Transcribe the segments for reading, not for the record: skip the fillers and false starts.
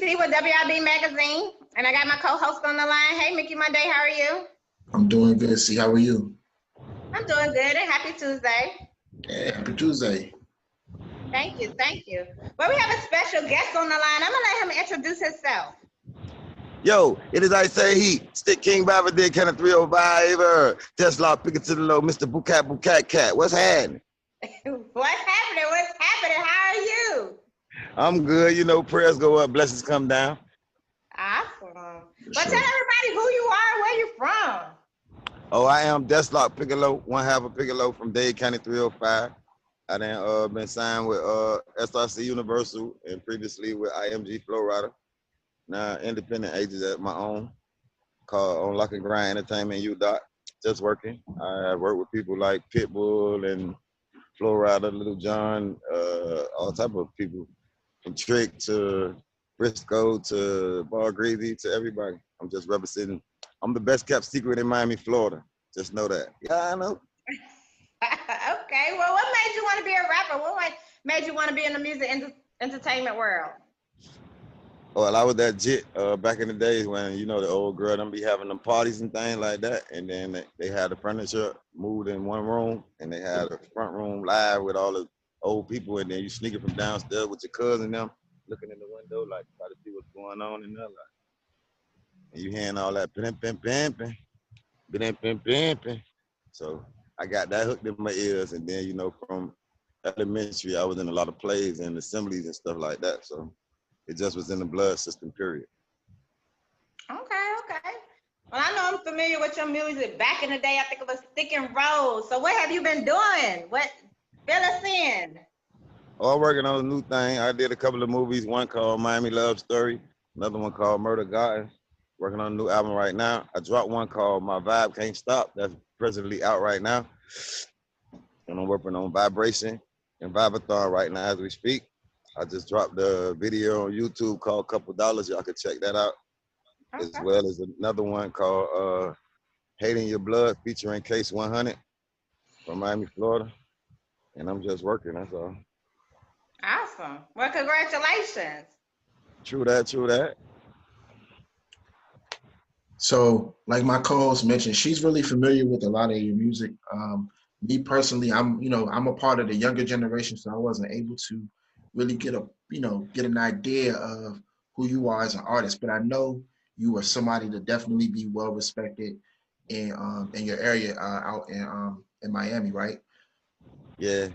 T with WIB Magazine, and I got my co-host on the line. Hey, Mickey Monday, how are you? I'm doing good. C, how are you? I'm doing good, and happy Tuesday. Yeah, happy Tuesday. Thank you, thank you. Well, we have a special guest on the line. I'm gonna let him introduce himself. Yo, it is I say he, Stick King Baba Dick, kind of 305, Desloc Piccalo, Mr. Bucat Cat. What's happening? What's happening? What's happening? How are you? I'm good. You know, prayers go up, blessings come down. Awesome. But tell everybody who you are, where you from. Oh, I am Desloc Piccalo, one half of Piccalo from Dade County 305. I then been signed with SRC Universal and previously with IMG Flow Rider. Now independent agent at my own, called On Lock and Grind Entertainment UDOT. Just working. I work with people like Pitbull and Flow Rider, Little John, all type of people, from Trick to Briscoe to Bar Greasy to everybody. I'm just representing. I'm the best kept secret in Miami, Florida. Just know that. Yeah, I know. Okay, well, what made you want to be a rapper? What made you want to be in the music entertainment world? Well, I was that jit back in the days when, you know, the old girl them be having them parties and things like that. And then they had the furniture moved in one room and they had a front room live with all the old people. And then you sneaking from downstairs with your cousin and them, looking in the window, like try to see what's going on in their life. And you hearing all that pimping. So I got that hooked in my ears. And then, you know, from elementary, I was in a lot of plays and assemblies and stuff like that. So it just was in the blood system, period. Okay. Well, I know I'm familiar with your music. Back in the day, I think it was Stick and Roll. So what have you been doing? What, fill us in. Oh, I'm working on a new thing. I did a couple of movies, one called Miami Love Story, another one called Murder Garden. Working on a new album right now. I dropped one called My Vibe Can't Stop. That's presently out right now. And I'm working on Vibration and Vibathon right now as we speak. I just dropped a video on YouTube called Couple Dollars. Y'all can check that out. Okay. As well as another one called Hating Your Blood featuring Case 100 from Miami, Florida. And I'm just working, that's all. Awesome. Well, congratulations. True that. So, like my co-host mentioned, she's really familiar with a lot of your music. Me personally, I'm a part of the younger generation, so I wasn't able to really get an idea of who you are as an artist. But I know you are somebody to definitely be well respected in your area out in Miami, right? Yeah.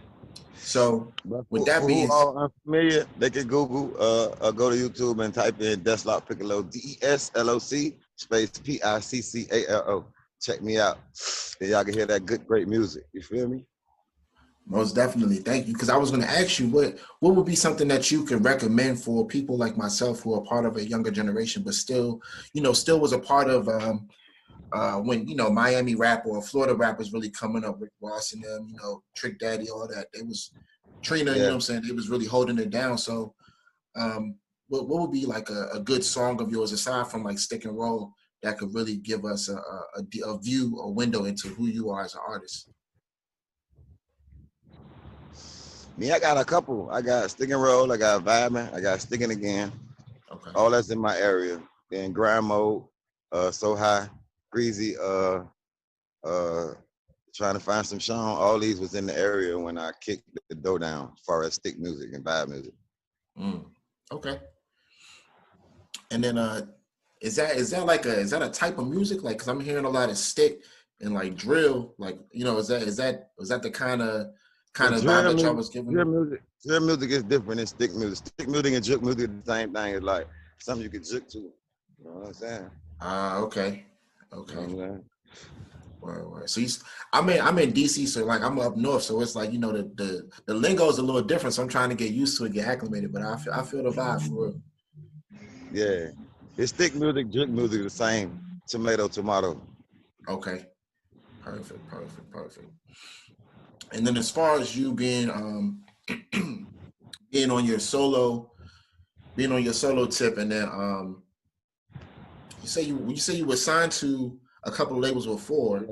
So with that being all unfamiliar, they can Google, go to YouTube and type in Desloc Piccalo, DESLOC space PICCALO. Check me out. Then y'all can hear that good, great music. You feel me? Most definitely. Thank you. Because I was going to ask you what would be something that you could recommend for people like myself who are part of a younger generation, but still was a part of when, Miami rap or Florida rap was really coming up, Rick Ross and them, Trick Daddy, all that. It was Trina, you know what I'm saying? It was really holding it down. So what would be like a good song of yours aside from like Stick and Roll that could really give us a view, a window into who you are as an artist? Me, I got a couple. I got Stick and Roll, I got Vibing, I got Sticking Again. Okay. All that's in my area. Then Grind Mode, So High, Greasy, trying to find some Sean. All these was in the area when I kicked the door down as far as stick music and vibe music. Okay. And then is that a type of music? Like, cause I'm hearing a lot of stick and like drill. Like, is that the kind of vibe that y'all was giving? Drill music is different than stick music. Stick music and juke music is the same thing. It's like something you can juke to. You know what I'm saying? Okay. You know Word. So I'm in DC, so like I'm up north, so it's like the lingo is a little different. So I'm trying to get used to it, get acclimated. But I feel the vibe for real. Yeah, it's stick music, juke music, the same. Tomato. Okay, perfect. And then as far as you being being on your solo tip, and then you say you were signed to a couple of labels before.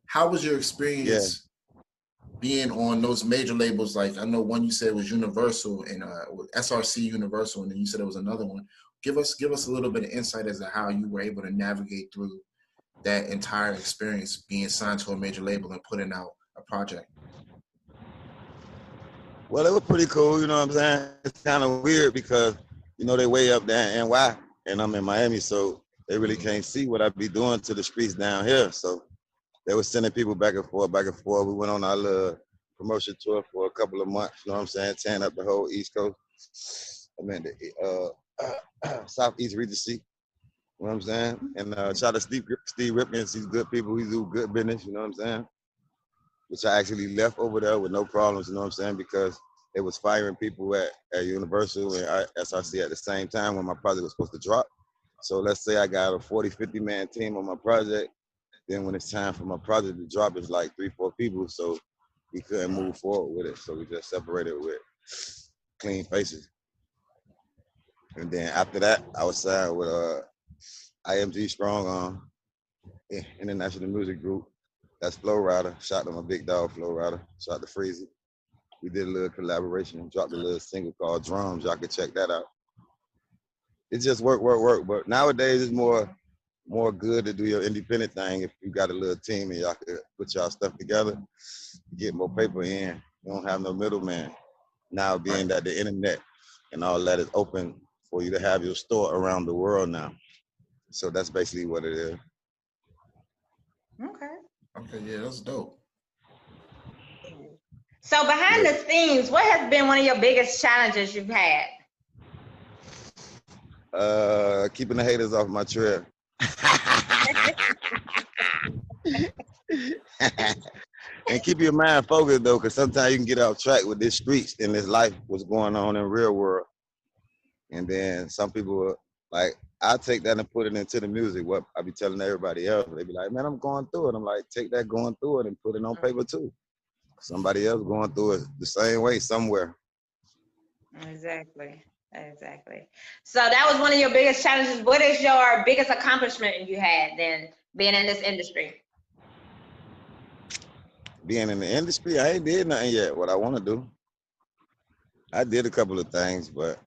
How was your experience being on those major labels? Like I know one you said was Universal and SRC Universal, and then you said it was another one. Give us a little bit of insight as to how you were able to navigate through that entire experience, being signed to a major label and putting out a project. Well, it was pretty cool, you know what I'm saying? It's kind of weird because, you know, they way up there in NY and I'm in Miami, so they really can't see what I be doing to the streets down here. So they were sending people back and forth, back and forth. We went on our little promotion tour for a couple of months, you know what I'm saying? Tearing up the whole East Coast. I mean, the Southeast Regency, you know what I'm saying? And shout out to Steve Ripkins, he's good people, he do good business, you know what I'm saying? Which I actually left over there with no problems, you know what I'm saying? Because they was firing people at Universal and SRC at the same time when my project was supposed to drop. So let's say I got a 40, 50 man team on my project. Then when it's time for my project to drop, it's like 3-4 people. So we couldn't move forward with it. So we just separated with clean faces. And then after that, I was signed with IMG Strong Arm International Music Group. That's Flow Rider. Shout to my big dog, Flow Rider. Shout to Freezy. We did a little collaboration, dropped a little single called Drums. Y'all can check that out. It just work. But nowadays it's more good to do your independent thing. If you got a little team and y'all can put y'all stuff together, get more paper in. You don't have no middleman. Now being that the internet and all that is open for you to have your store around the world now. So that's basically what it is. Okay, yeah, that's dope. So behind the scenes, what has been one of your biggest challenges you've had? Keeping the haters off my trail. And keep your mind focused though, because sometimes you can get off track with this streets and this life, what's going on in real world. And then some people like, I take that and put it into the music. What I be telling everybody else, they be like, man, I'm going through it. I'm like, take that going through it and put it on paper too. Somebody else going through it the same way somewhere. Exactly. So that was one of your biggest challenges. What is your biggest accomplishment you had then being in this industry? Being in the industry, I ain't did nothing yet. What I want to do, I did a couple of things, but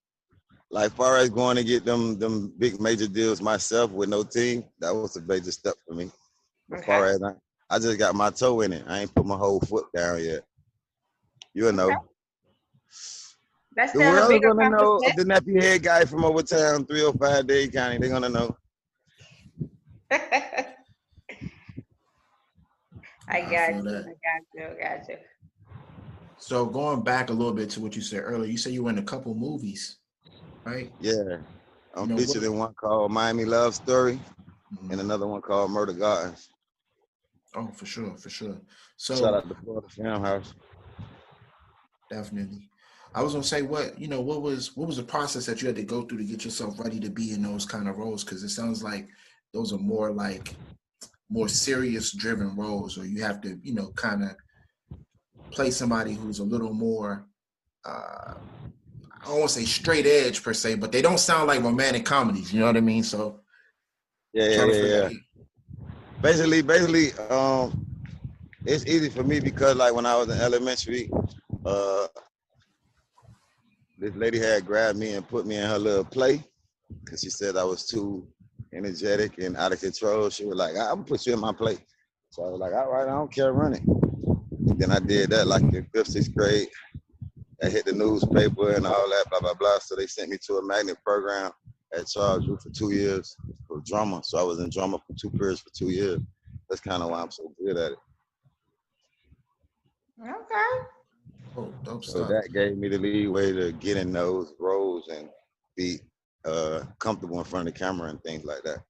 like far as going to get them big major deals myself with no team, that was a major step for me. As far as I just got my toe in it. I ain't put my whole foot down yet. You'll know. That's The still a world big is gonna know. accomplishment. The nappy head guy from over town, 305 Dade County, they're gonna know. I got you. So going back a little bit to what you said earlier, you said you were in a couple movies, right? Yeah. I'm featured in one called Miami Love Story and another one called Murder Gardens. Oh, for sure. So shout out to Florida Film House. Definitely. I was gonna say, what was the process that you had to go through to get yourself ready to be in those kind of roles? Because it sounds like those are more serious driven roles, or you have to, kind of play somebody who's a little more, I don't want to say straight edge per se, but they don't sound like romantic comedies. You know what I mean? So yeah. Basically, it's easy for me because like when I was in elementary, this lady had grabbed me and put me in her little play because she said I was too energetic and out of control. She was like, I'm gonna put you in my play. So I was like, all right, I don't care, run it. And then I did that like in 5th, 6th grade. I hit the newspaper and all that, blah, blah, blah. So they sent me to a magnet program at Charles Root for 2 years for drama. So I was in drama for 2 periods for 2 years. That's kind of why I'm so good at it. Okay. Oh, dope so stuff. That gave me the leeway to get in those roles and be comfortable in front of the camera and things like that.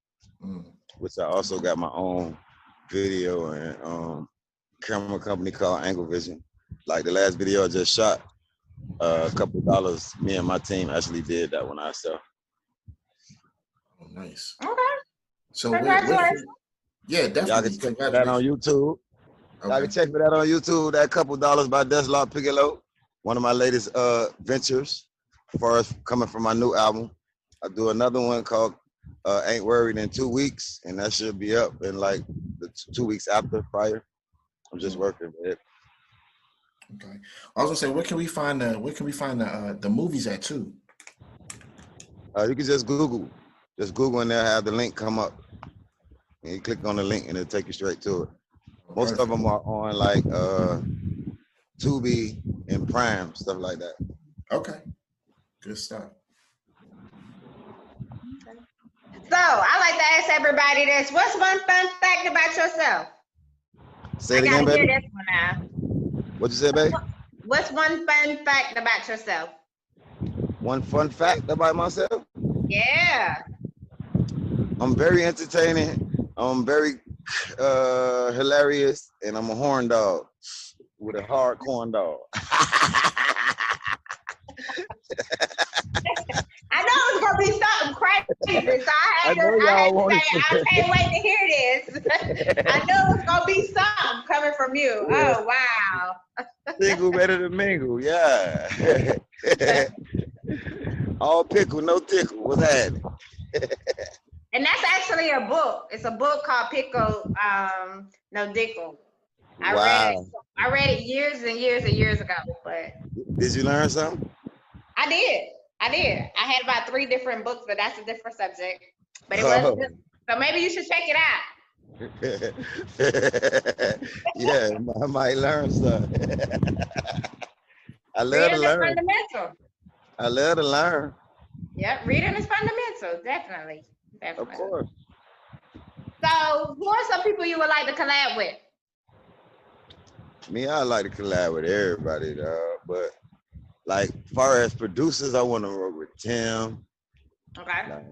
Which I also got my own video and camera company called Angle Vision. Like the last video I just shot, a couple of dollars, me and my team actually did that one ourselves. Oh, nice. Okay. So congratulations. Yeah, definitely. Y'all can check that on YouTube. Okay. Y'all can check for that on YouTube. That couple dollars by Desloc Piccalo, one of my latest ventures, as far as coming from my new album. I do another one called Ain't Worried in 2 weeks, and that should be up in like the 2 weeks prior. I'm just working with it. Okay. I was gonna say, where can we find the movies at too? You can just Google. Just Google and they'll have the link come up. And you click on the link and it'll take you straight to it. Most of them are on like Tubi and Prime, stuff like that. Okay. Good stuff. So I like to ask everybody this. What's one fun fact about yourself? Say it again, gotta baby. hear this one now. What you say, baby? What's one fun fact about yourself? One fun fact about myself? Yeah. I'm very entertaining. I'm very hilarious, and I'm a horn dog with a hard corn dog. I know it's gonna be something crazy, so I had to say I can't wait to hear this. I know it's gonna be something coming from you. Yeah. Oh wow. Single better than mingle, yeah. All pickle, no tickle. What's happening? And that's actually a book. It's a book called Pickle, No Dickle. I read it years and years and years ago. But did you learn something? I did. I had about 3 different books, but that's a different subject. But it wasn't good. So maybe you should check it out. Yeah, I might learn something. I love to learn. Reading is fundamental. I love to learn. Yep, reading is fundamental, definitely. Of course. So, who are some people you would like to collab with? Me, I like to collab with everybody, but like, far as producers, I want to work with Tim. Okay. Like,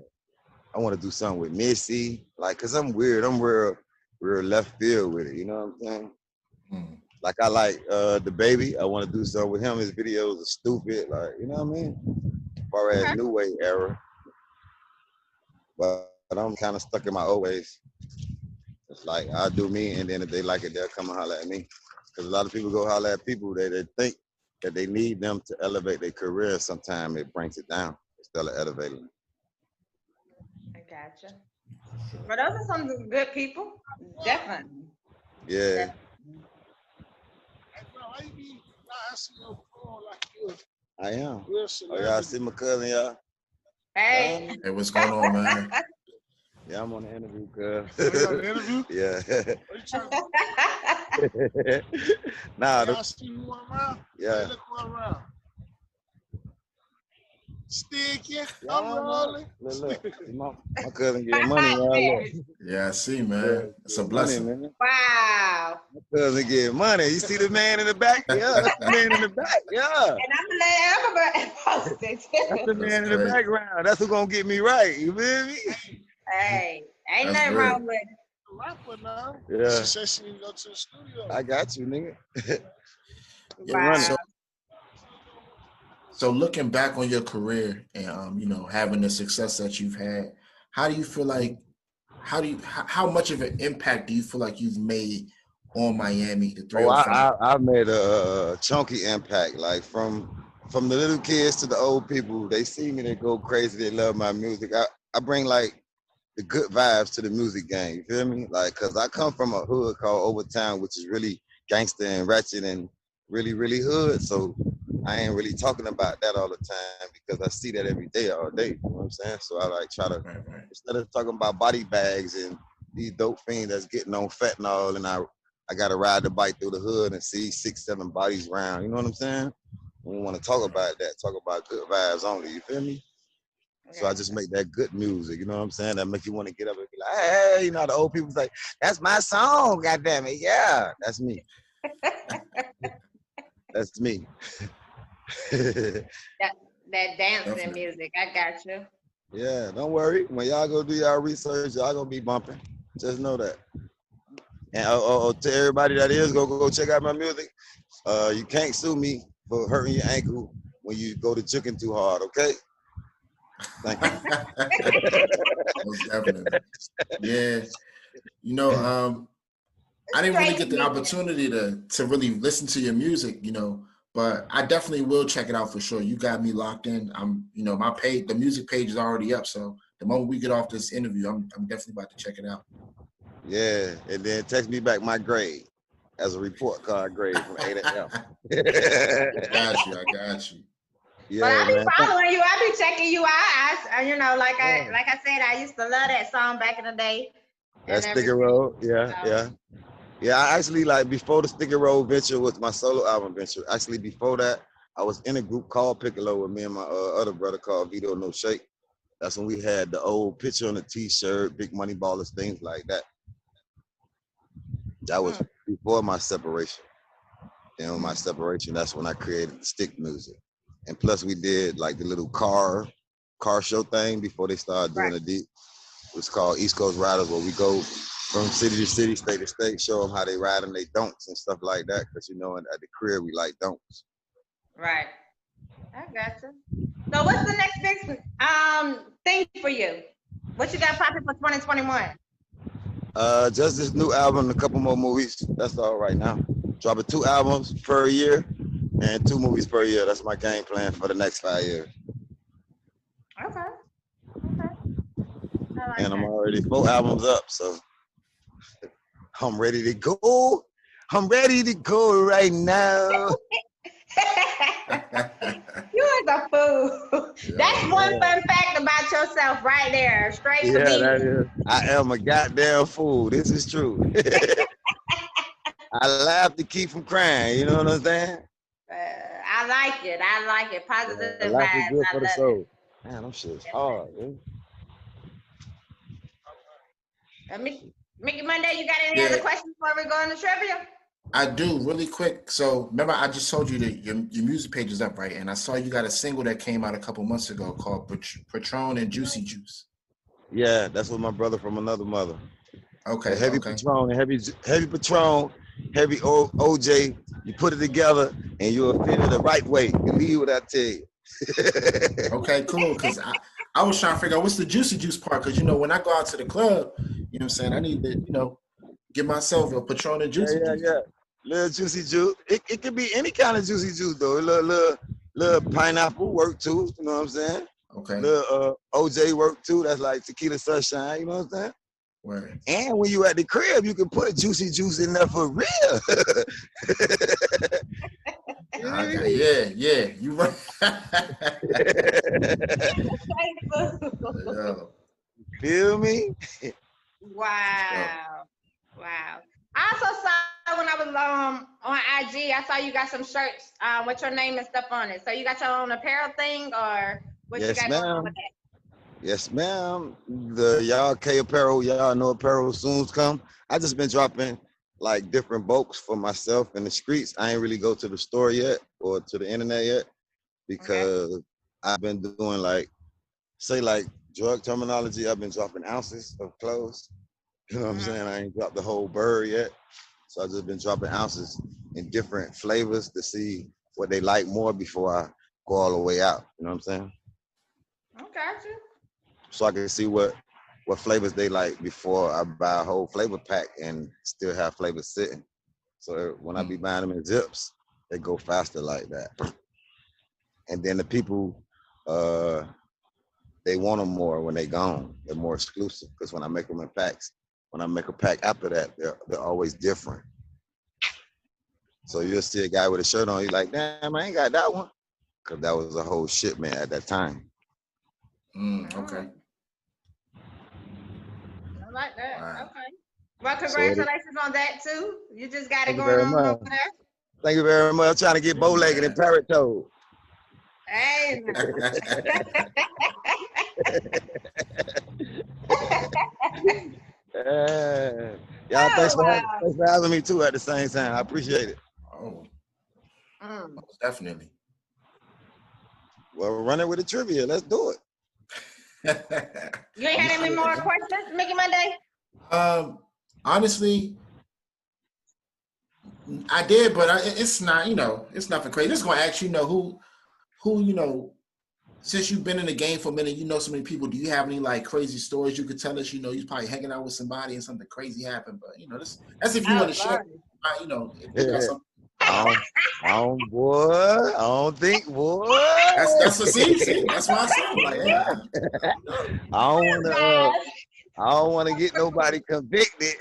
I want to do something with Missy, like, cause I'm weird. I'm real left field with it. You know what I'm saying? Mm. Like, I like the baby. I want to do something with him. His videos are stupid, like, you know what I mean? As far as new wave era, but I'm kind of stuck in my old ways. It's like I do me, and then if they like it, they'll come and holler at me. Cause a lot of people go holler at people that they think that they need them to elevate their career. Sometimes it brings it down instead of elevating. I gotcha. But those are some good people, definitely. Yeah. I am. Oh, y'all see my cousin, y'all? Hey. Hey, what's going on, man? Yeah, I'm on the interview, cuz. You on the interview? Yeah. What you trying to Nah. y'all see me one around? Yeah. Hey, look one around. Sticking, I'm rolling. Look. My cousin getting money, y'all. Yeah, I see, man. It's a blessing. Money, man. Wow. My cousin getting money. You see the man in the back? Yeah, that's the man in the back. Yeah. And I'm gonna post it. That's the man in the background. That's who's gonna get me right. You feel me? Hey, ain't nothing wrong with it. Rapper now. Yeah. She said she didn't go to the studio. I got you, nigga. Wow. So looking back on your career and you know, having the success that you've had, how do you feel like how much of an impact do you feel like you've made on Miami, the 305? I've made a chunky impact, like from the little kids to the old people. They see me, they go crazy, they love my music. I bring like the good vibes to the music game, you feel me? Like, cause I come from a hood called Overtown, which is really gangster and ratchet and really, really hood. So I ain't really talking about that all the time because I see that every day, all day. You know what I'm saying? So I like try to, instead of talking about body bags and these dope fiends that's getting on fentanyl, and I got to ride the bike through the hood and see 6, 7 bodies around. You know what I'm saying? We want to talk about that, talk about good vibes only. You feel me? So I just make that good music, you know what I'm saying? That make you want to get up and be like, hey, you know, the old people say, that's my song, goddamn it. Yeah, that's me. That's me. that dancing music, I got you. Yeah, don't worry. When y'all go do y'all research, y'all gonna be bumping. Just know that. And to everybody that is go check out my music. You can't sue me for hurting your ankle when you go to chicken too hard, okay? Thank you. Most definitely. Yeah. You know, I didn't really get the opportunity to really listen to your music, you know, but I definitely will check it out for sure. You got me locked in. You know, my page, the music page is already up. So the moment we get off this interview, I'm definitely about to check it out. Yeah, and then text me back my grade as a report card grade from 8 a.m. I got you. But I Yeah, be man. following you. I be checking you out. Like I said, I used to love that song back in the day and That Sticky everything. Road. Yeah, So, yeah. Yeah, I actually like before the Sticky Road venture was my solo album venture. Actually, before that, I was in a group called Piccalo with me and my other brother called Vito No Shake. That's when we had the old picture on the T-shirt, Big Money Ballers, things like that. That was before my separation. Then with my separation, that's when I created the stick music. And plus, we did like the little car show thing before they started doing right. the deep. It was called East Coast Riders, where we go from city to city, state to state, show them how they ride and they don'ts and stuff like that. Because at the crib we like don'ts. Right. I gotcha. So what's the next big thing for you? What you got popping for 2021? Just this new album, and a couple more movies. That's all right now. Dropping 2 albums per year and 2 movies per year. That's my game plan for the next 5 years. Okay. Okay. I like And I'm that. already 4 albums up, so I'm ready to go. I'm ready to go right now. You is a fool. That's one fun fact about yourself right there. Straight Yeah, that comedian. is. I am a goddamn fool. This is true. I laugh to keep from crying. You know what I'm saying? I like it. I like it. Positive Yeah, vibes. life is good I for the love it. soul. Man, them shit's hard. Man. Mickey Monday, you got any other Yeah, questions before we go into trivia? I do really quick. So remember, I just told you that your music page is up, right? And I saw you got a single that came out a couple months ago called Patron and Juicy Juice. Yeah, that's what my brother from another mother. A Okay, heavy okay. Patron, heavy Patron, heavy OJ. You put it together and you'll feel it the right way. Believe what I tell you. Okay, cool. Because I was trying to figure out what's the Juicy Juice part. Because, when I go out to the club, you know what I'm saying? I need to, get myself a Patron and Juicy Juice. Yeah. Little juicy juice. It could be any kind of juicy juice though. Little pineapple work too. You know what I'm saying? Okay. Little OJ work too. That's like tequila sunshine. You know what I'm saying? Word. And when you at the crib, you can put juicy juice in there for real. Yeah, you right. Yo. Feel me? Wow. Wow. I also saw when I was on IG, I saw you got some shirts with your name and stuff on it. So you got your own apparel thing or what you Yes, got going on ma'am. with that? Yes, ma'am. The y'all K apparel, y'all know apparel soon come. I just been dropping like different bulks for myself in the streets. I ain't really go to the store yet or to the internet yet because I've been doing like drug terminology. I've been dropping ounces of clothes. You know what I'm saying? I ain't dropped the whole bird yet. So I just been dropping ounces in different flavors to see what they like more before I go all the way out. You know what I'm saying? Okay. So I can see what flavors they like before I buy a whole flavor pack and still have flavors sitting. So when I be buying them in zips, they go faster like that. And then the people, they want them more when they gone. They're more exclusive because when I make them in packs, when I make a pack after that, they're always different. So you'll see a guy with a shirt on, you're like, damn, I ain't got that one. Because that was a whole shipment at that time. Okay. I like that. Wow. Okay. Well, congratulations on that too. You just got it Thank you going very on much. over there. Thank you very much. I'm trying to get bow-legged and parrot-toed. Hey. Y'all, thanks for having me too at the same time. I appreciate it. Oh, most definitely. Well, we're running with the trivia. Let's do it. You ain't had any more questions, Mickey Monday? Honestly, I did, but it's not, it's nothing crazy. Just gonna ask who, since you've been in the game for a minute, you know so many people. Do you have any like crazy stories you could tell us? You're probably hanging out with somebody and something crazy happened. But that's if you want to share. If you got something. I don't think, boy. That's what see. That's why I said like, I don't want to get nobody convicted.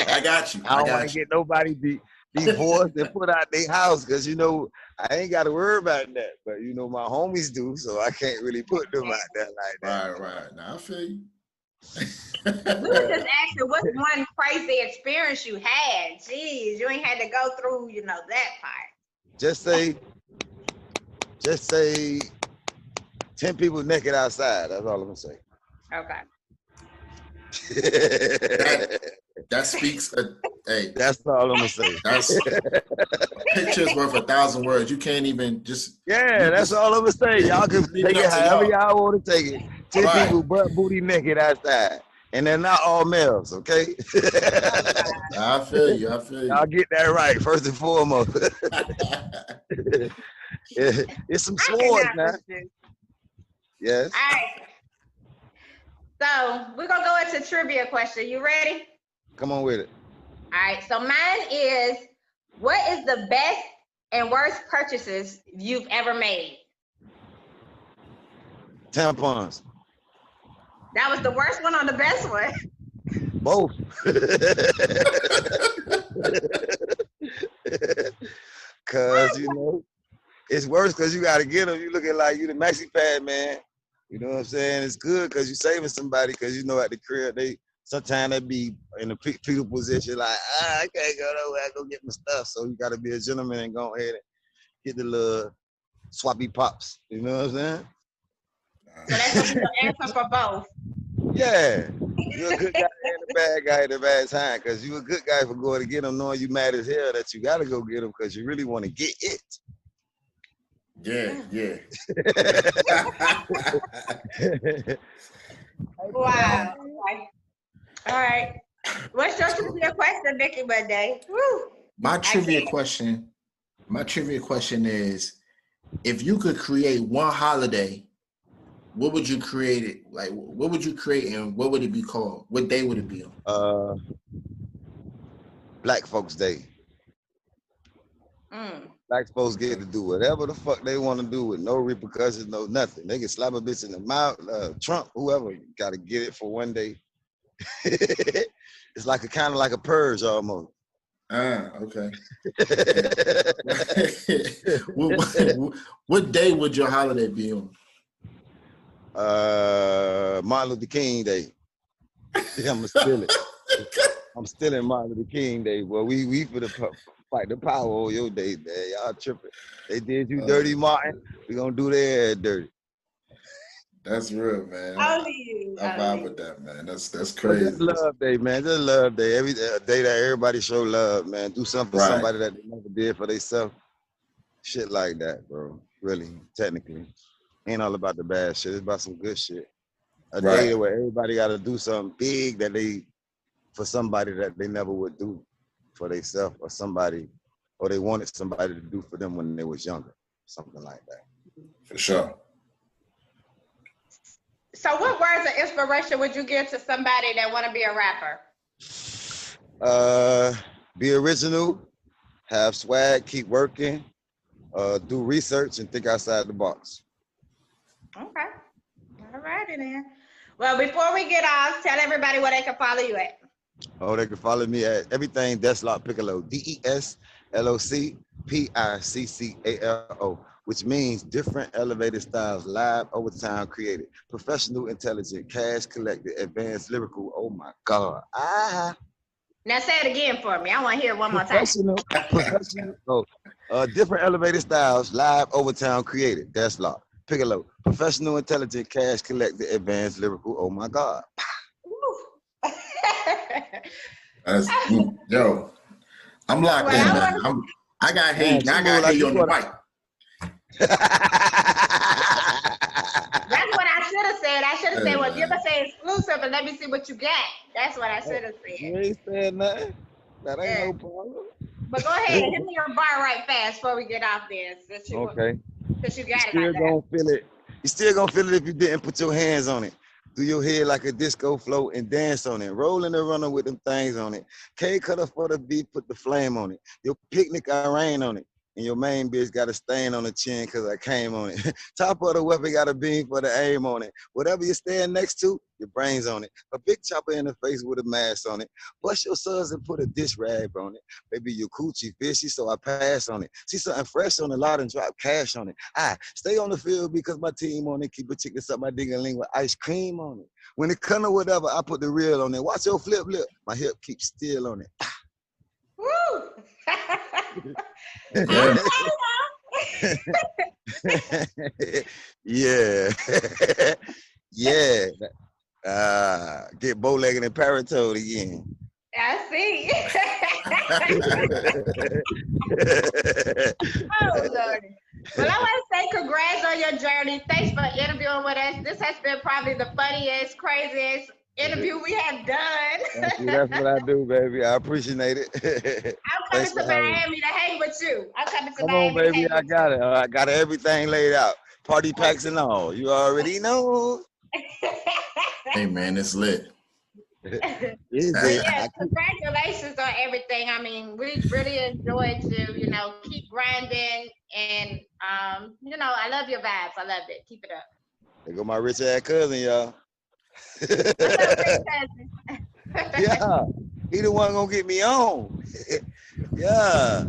I got you. I don't want to get nobody divorced and put out their house because, you know, I ain't got to worry about that. But, you know, my homies do, so I can't really put them out there like that. Right. Now I feel you. We were just asking what's one crazy experience you had. Jeez, you ain't had to go through, you know, that part. Just say 10 people naked outside. That's all I'm gonna say. Okay. That speaks. Hey, that's all I'm gonna say. That's pictures worth 1,000 words. You can't even just. Yeah, that's all I'm gonna say. Y'all can take it however y'all want to take it. 10 people butt booty naked outside, and they're not all males. Okay. I feel you. Y'all get that right first and foremost. It's some swords now. Yes. All right. So we're gonna go into trivia question. You ready? Come on with it. All right. So mine is, what is the best and worst purchases you've ever made? Tampons. That was the worst one or the best one? Both. Cause you know, it's worse because you gotta get them. You looking like you the maxi pad man. You know what I'm saying? It's good because you're saving somebody, because you know at the crib sometimes they be in a fetal position like, I can't go nowhere, I go get my stuff. So you gotta be a gentleman and go ahead and get the little swappy pops. You know what I'm saying? So that's gonna be the answer for both. Yeah. You're a good guy and a bad guy at the bad time, because you're a good guy for going to get them knowing you mad as hell that you gotta go get them because you really want to get it. Yeah. Wow. Okay. All right. What's your trivia question, Nikki Monday? Woo. My trivia question is, if you could create one holiday, what would you create it? Like, what would you create and what would it be called? What day would it be on? Black Folks Day. Black folks get to do whatever the fuck they want to do with no repercussions, no nothing. They can slap a bitch in the mouth, Trump, whoever. You got to get it for one day. It's like a kind of like a purge almost. Okay. What day would your holiday be on? Martin Luther King Day. Yeah, I'm stealing it. I'm stealing Martin Luther King Day. Well, we for the fight the power on your day, man. Y'all tripping. They did you dirty, Martin. We gonna do their ass dirty. That's real, man. I vibe with that, man. That's crazy. Just love day, man. Just love day. Every day that everybody show love, man. Do something for somebody that they never did for themselves. Shit like that, bro. Really, technically. Ain't all about the bad shit. It's about some good shit. A day where everybody got to do something big for somebody that they never would do for themselves, or somebody, or they wanted somebody to do for them when they was younger. Something like that. For sure. So what words of inspiration would you give to somebody that want to be a rapper? Be original, have swag, keep working, do research, and think outside the box. Okay. All righty then. Well, before we get off, tell everybody where they can follow you at. Oh, they can follow me at everything Desloc Piccalo, DESLOC PICCALO, which means different elevated styles, live, over time created, professional, intelligent, cash collected, advanced, lyrical. Oh my God. Now say it again for me. I want to hear it one more time. Professional. Different elevated styles, live, over time created. Desloc Piccalo, professional, intelligent, cash collected, advanced, lyrical. Oh my God. Yo, I'm locked in, man. I got hate. I got hate on the mic. That's what I should have said. I should have said, well, give us an exclusive and let me see what you got. That's what I should have said. You ain't said nothing. That ain't no problem. But go ahead and hit me your bar right fast before we get off there. Okay. Because you got it. You still gonna feel it if you didn't put your hands on it. Do your head like a disco float and dance on it. Rolling the runner with them things on it. K cutter for the beat, put the flame on it. Your picnic, I rain on it. and your main bitch got a stain on the chin because I came on it. Top of the weapon got a beam for the aim on it. Whatever you're standing next to, your brains on it. A big chopper in the face with a mask on it. Bust your suds and put a dish rag on it. Baby, your coochie fishy, so I pass on it. See something fresh on the lot and drop cash on it. I stay on the field because my team on it. Keep a chicken up my ding-a-ling with ice cream on it. When it come to whatever, I put the real on it. Watch your flip lip. My hip keeps still on it. Woo! Yeah. Yeah. Get bow-legged and parrot-toed again. I see. Oh, Lordy. Well, I want to say congrats on your journey. Thanks for interviewing with us. This has been probably the funniest, craziest interview we have done. That's what I do, baby. I appreciate it. I'm coming to Miami to hang with you. I'm coming to Come Miami. on, baby. I got it. I got everything laid out. Party packs and all. You already know. Hey, man, it's lit. Yeah, congratulations on everything. I mean, we really enjoyed you. You know, keep grinding, and you know, I love your vibes. I love it. Keep it up. There go my rich ass cousin, y'all. What's up, big cousin? Yeah, he the one gonna get me on. Yeah,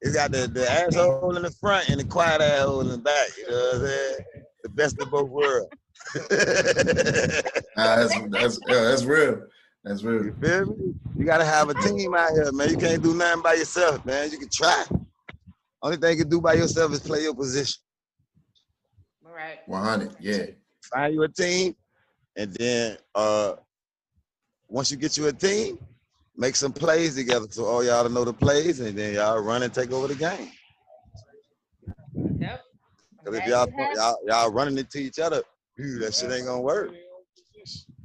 he got the asshole in the front and the quiet asshole in the back. You know what I'm saying? The best of both worlds. That's real. That's real. You feel me? You gotta have a team out here, man. You can't do nothing by yourself, man. You can try. Only thing you can do by yourself is play your position. All right. 100, yeah. Find you a team, and then once you get you a team, make some plays together so all y'all to know the plays, and then y'all run and take over the game. Yep. Because if y'all running into each other, that shit ain't gonna work.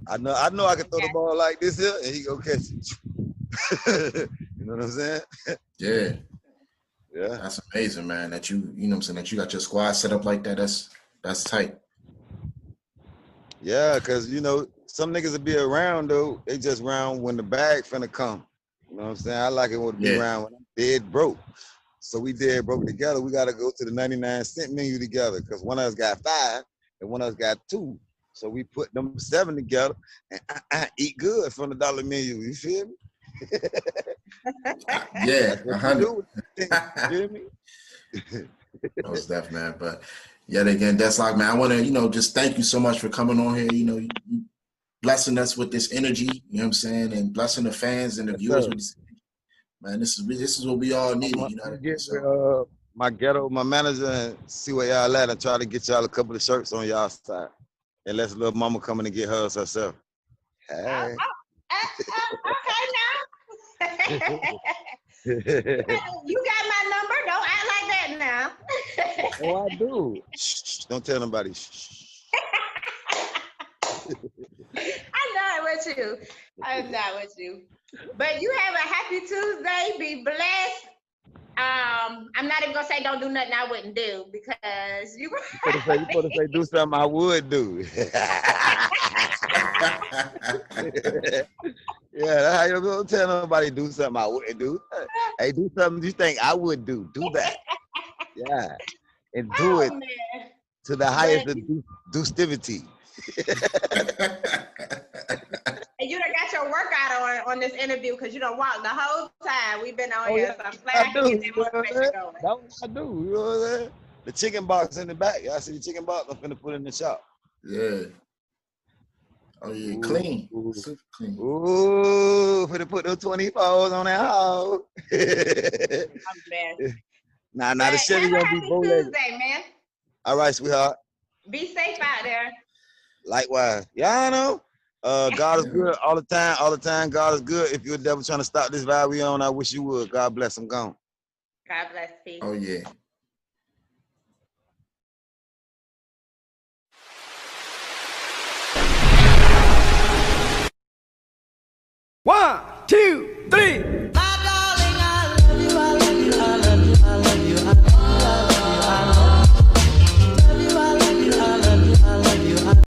I know I can throw the ball like this here, and he go catch it. You know what I'm saying? Yeah. Yeah. That's amazing, man. That you know what I'm saying, that you got your squad set up like that. That's tight. Yeah, because, you know, some niggas will be around, though. They just around when the bag finna come. You know what I'm saying? I like it when be around when I'm dead broke. So we dead broke together. We got to go to the 99-cent menu together because one of us got 5 and one of us got 2. So we put them 7 together and I eat good from the dollar menu. You feel me? Yeah, 100. You feel me? Most definitely, man. But yet again, Desloc, man, I want to, you know, just thank you so much for coming on here. You know, you blessing us with this energy. You know what I'm saying, and blessing the fans and the viewers with this. Man, this is what we all needed. You know what I mean? So, my manager, and see where y'all at, and try to get y'all a couple of shirts on y'all side. And let little mama come in and get hers herself. Hey. Okay now. You got my number. Don't act like that now. Oh, I do. Shh, don't tell nobody. I'm not with you. I'm not with you. But you have a happy Tuesday. Be blessed. I'm not even gonna say don't do nothing I wouldn't do because you supposed to say do something I would do. Yeah, that's how you don't tell nobody do something I wouldn't do. Hey, do something you think I would do. Do that. Yeah. And do it to the highest of dustivity. And you done got your workout on this interview because you done walked the whole time we've been on here. So I'm glad I can get that motivation going. That's what I do. You know what I'm saying? The chicken box in the back. Y'all see the chicken box? I'm finna put it in the shop. Yeah. Oh yeah, clean. Super clean. Ooh, finna put those 24s on that hog. I'm blessed. Nah, the Chevy gonna be bow-legged. Tuesday, man. All right, sweetheart. Be safe out there. Likewise. Y'all know. God is good all the time. All the time, God is good. If you're a devil trying to stop this vibe we on, I wish you would. God bless. I'm gone. God bless. Peace. Oh yeah. One, two, three.